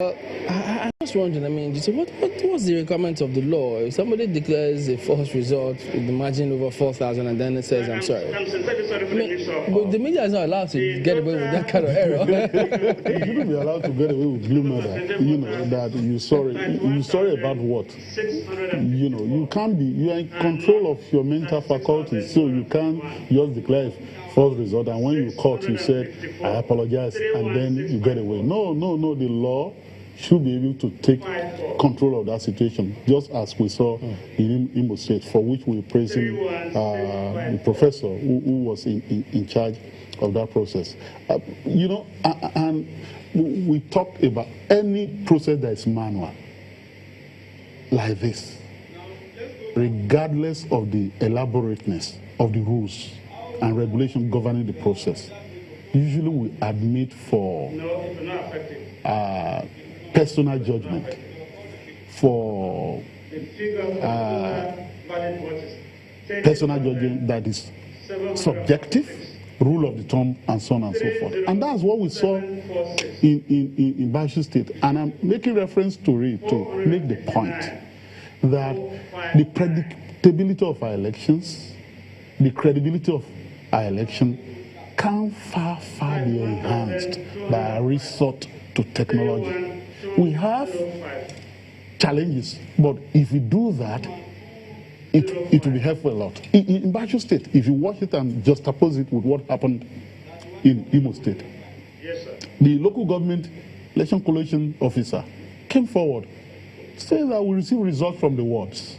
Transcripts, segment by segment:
I was wondering, I mean, what was the requirement of the law? If somebody declares a false result with the margin over 4,000 and then it says, I'm sorry. But the media is not allowed to get away with that kind of error. You shouldn't be allowed to get away with blue murder. You know, that you're sorry about what? You know, you can't be, you are in control of your mental faculties, so you can't just declare false result, and when you caught, you said, I apologize, and then you get away. No, the law should be able to take control of that situation, just as we saw in Imo State, for which we're praising the professor who was in charge of that process. You know, and we talked about any process that is manual, like this, regardless of the elaborateness of the rules and regulation governing the process, usually we admit for personal judgment, for personal judgment that is subjective, rule of the thumb, and so on and so forth. And that's what we saw in Benue State. And I'm making reference to it to make the point that the predictability of our elections, the credibility of our election can far be enhanced by a resort to technology. We have challenges, but if we do that, it will be helpful a lot. In Benue State, if you watch it and juxtapose it with what happened in Imo State, the local government election collation officer came forward, saying that we receive results from the wards,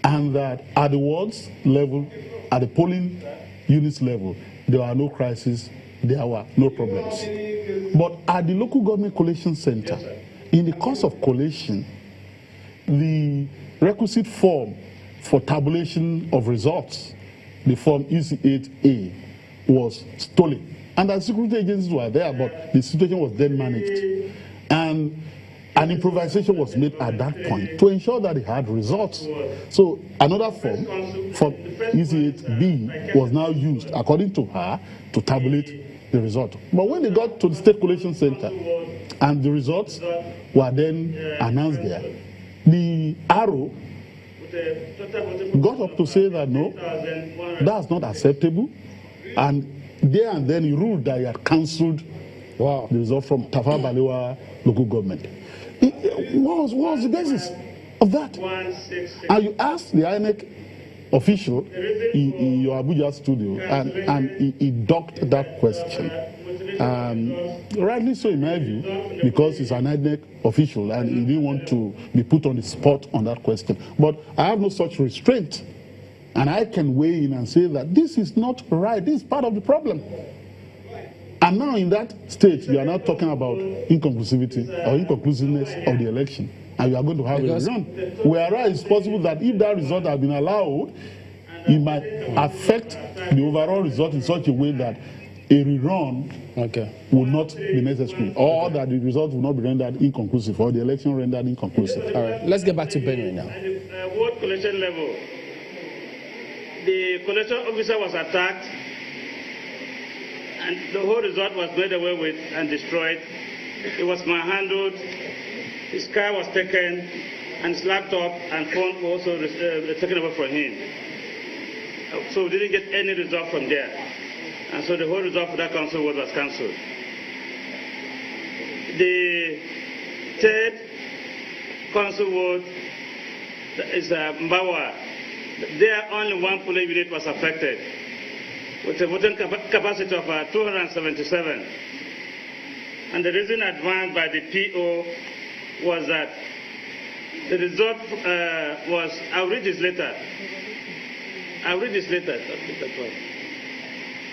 and that at the wards level, at the polling units level, there are no crises, there were no problems. But at the local government collation center, in the course of collation, the requisite form for tabulation of results, the form EC8A, was stolen. And the security agencies were there, but the situation was then managed. And an improvisation was made at that point to ensure that they had results. So another form EC8B was now used, according to her, to tabulate the result. But when they got to the State Collation Center and the results were then announced there, the arrow got up to say that no, that's not acceptable, and there and then he ruled that he had cancelled the result from Tafawa Balewa local government. What was the basis of that? And you asked the INEC official in your Abuja studio, and he ducked that question. Rightly so, in my view, because he's an INEC official and he didn't want to be put on the spot on that question. But I have no such restraint, and I can weigh in and say that this is not right. This is part of the problem. And now in that stage, you are now talking about inconclusivity or inconclusiveness of the election, and you are going to have a rerun. Whereas it's possible that if that result had been allowed, it might affect the overall result in such a way that a rerun would not be necessary, or that the result will not be rendered inconclusive, or the election rendered inconclusive. All right, let's get back to Benue now. At the ward collection level, the collection officer was attacked, and the whole result was made away with and destroyed. It was manhandled, his car was taken, and his laptop and phone were also taken away from him. So we didn't get any result from there. And so the whole result for that council ward was cancelled. The third council ward is Mbawa. There only one polling unit was affected, with a voting capacity of 277. And the reason advanced by the PO was that the result was, I'll read this later.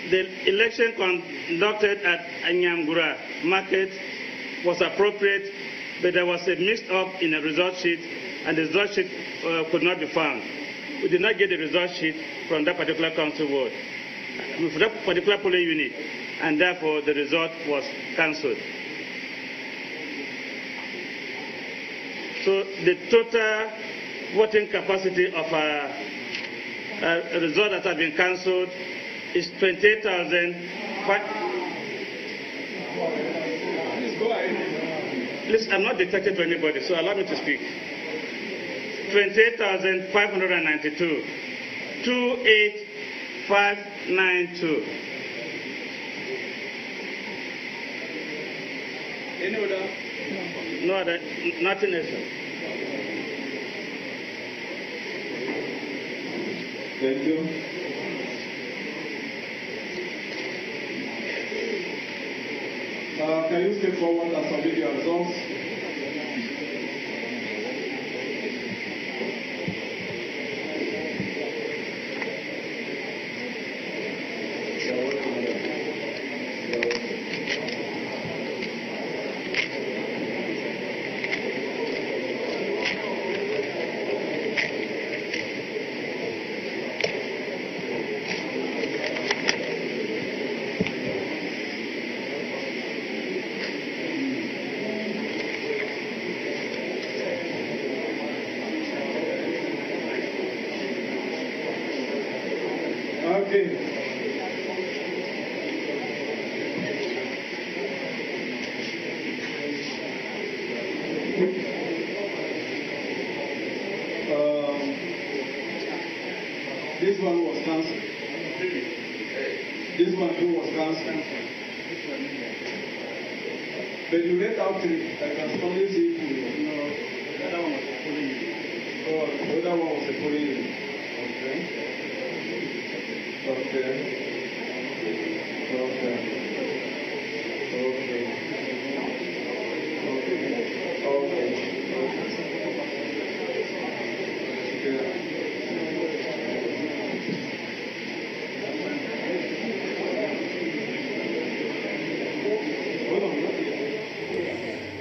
The election conducted at Anyamgura market was appropriate, but there was a mix-up in the result sheet, and the result sheet could not be found. We did not get the result sheet from that particular council ward, for that particular polling unit, and therefore the result was cancelled. So the total voting capacity of a result that has been cancelled is 28,000. Please go ahead. Listen, I'm not dictating to anybody, so allow me to speak. 28,592. 28,592. Any other? No other, nothing else. Thank you. Can you step forward and submit your results? Okay. This one was cancelled. This one too was cancelled. But you read out three. I can only see two. No, the other one was a polling unit. Oh, the other one was a polling unit. Okay. Okay. Okay. Okay. Okay. Yeah.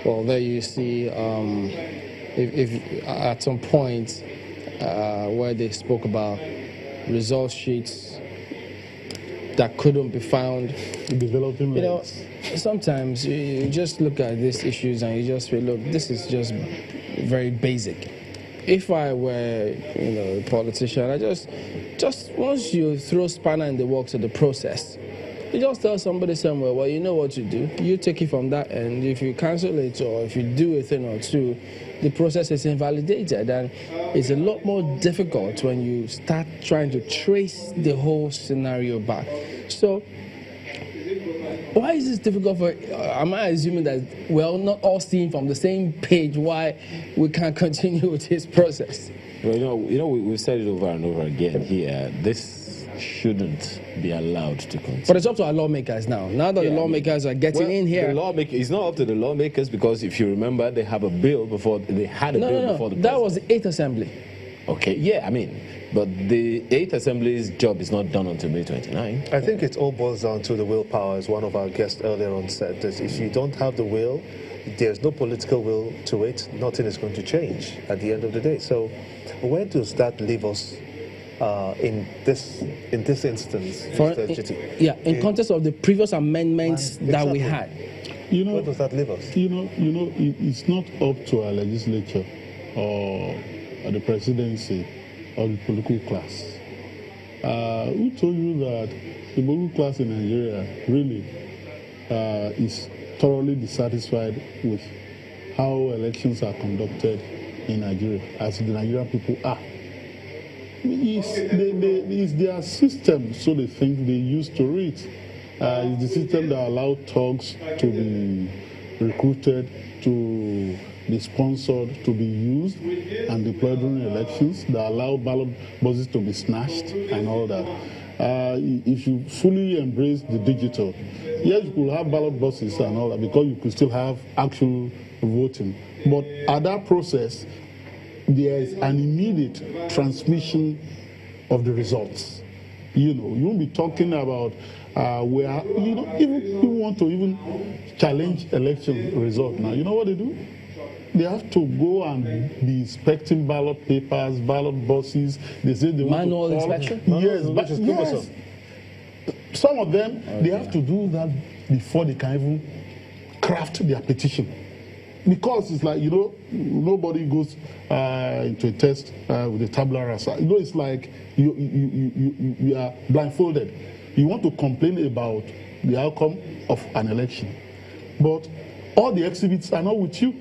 Well, there you see, if at some point where they spoke about result sheets that couldn't be found, Developing you know, rates. sometimes you just look at these issues and you just feel, look, this is just very basic. If I were, a politician, I just once you throw spanner in the works of the process, you just tell somebody somewhere, well, you know what you do. You take it from that end. If you cancel it or if you do a thing or two, the process is invalidated. And it's a lot more difficult when you start trying to trace the whole scenario back. So why is this difficult for, am I assuming that we're not all seeing from the same page why we can't continue with this process? Well, we've said it over and over again here. This shouldn't be allowed to continue. But it's up to our lawmakers now. Now that the lawmakers are getting in here. It's not up to the lawmakers because if you remember, they have a bill before, they had a bill before the president. That was the 8th Assembly. Okay, yeah, but the 8th Assembly's job is not done until May 29. I think it all boils down to the willpower, as one of our guests earlier on said, that if you don't have the will, there's no political will to it, nothing is going to change at the end of the day. So where does that leave us in this instance, Mr. Chitty? In context of the previous amendments that we had. Where does that leave us? It's not up to our legislature or the presidency or the political class. Who told you that the political class in Nigeria really is thoroughly dissatisfied with how elections are conducted in Nigeria, as the Nigerian people are? It's their system, so they think they used to it. It's the system that allowed thugs to be recruited, to be sponsored, to be used and deployed during elections, that allow ballot boxes to be snatched and all that. If you fully embrace the digital, yes, you could have ballot boxes and all that because you could still have actual voting. But at that process, there is an immediate transmission of the results. You won't be talking about where, even you want to even challenge election result now. You know what they do? They have to go and be inspecting ballot papers, ballot boxes. They say they want manual inspection? Yes, but yes. Some of them, they have to do that before they can even craft their petition. Because it's like, nobody goes into a test with a tabula rasa. It's like you are blindfolded. You want to complain about the outcome of an election. But all the exhibits are not with you.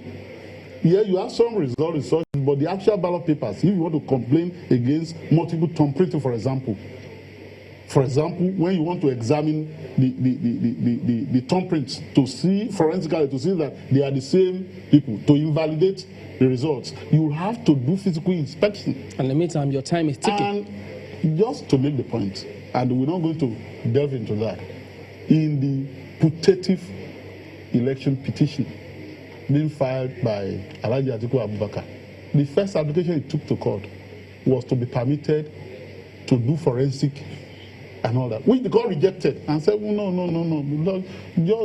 Yeah, you have some resources, but the actual ballot papers, if you want to complain against multiple thumb printing, for example, when you want to examine the thumbprints to see forensically, to see that they are the same people, to invalidate the results, you have to do physical inspection. And in the meantime, your time is ticking. And just to make the point, and we're not going to delve into that, in the putative election petition being filed by Alhaji Atiku Abubakar, the first application he took to court was to be permitted to do forensic and all that, which the court rejected and said, well, no,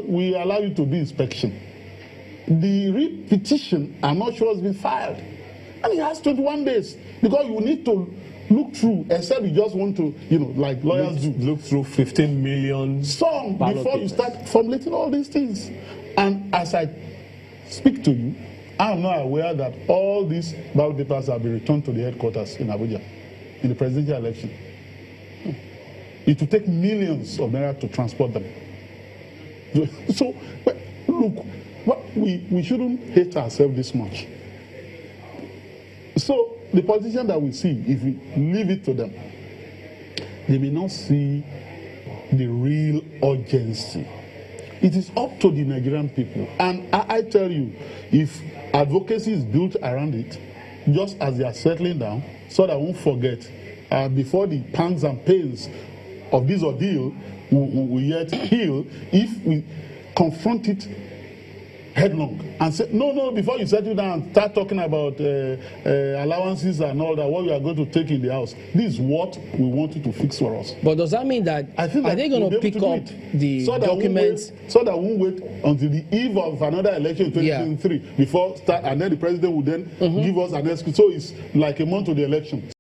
we allow you to do inspection. The repetition, I'm not sure has been filed. And he has 21 days because you need to look through, except you just want to, like lawyers do. Look through 15 million some before you start formulating all these things. And as I speak to you, I am not aware that all these ballot papers have been returned to the headquarters in Abuja in the presidential election. It will take millions of naira to transport them. So, look, we shouldn't hate ourselves this much. So, the politicians that we see, if we leave it to them, they may not see the real urgency. It is up to the Nigerian people. And I tell you, if advocacy is built around it, just as they are settling down, so that I won't forget, before the pangs and pains of this ordeal will yet heal, if we confront it headlong and say, no, before you settle down and start talking about allowances and all that, what we are going to take in the house, this is what we want you to fix for us. But does that mean that, are they going to pick up the documents? So that we won't wait until the eve of another election in 2023 before start, and then the president will then give us an excuse. So it's like a month to the election.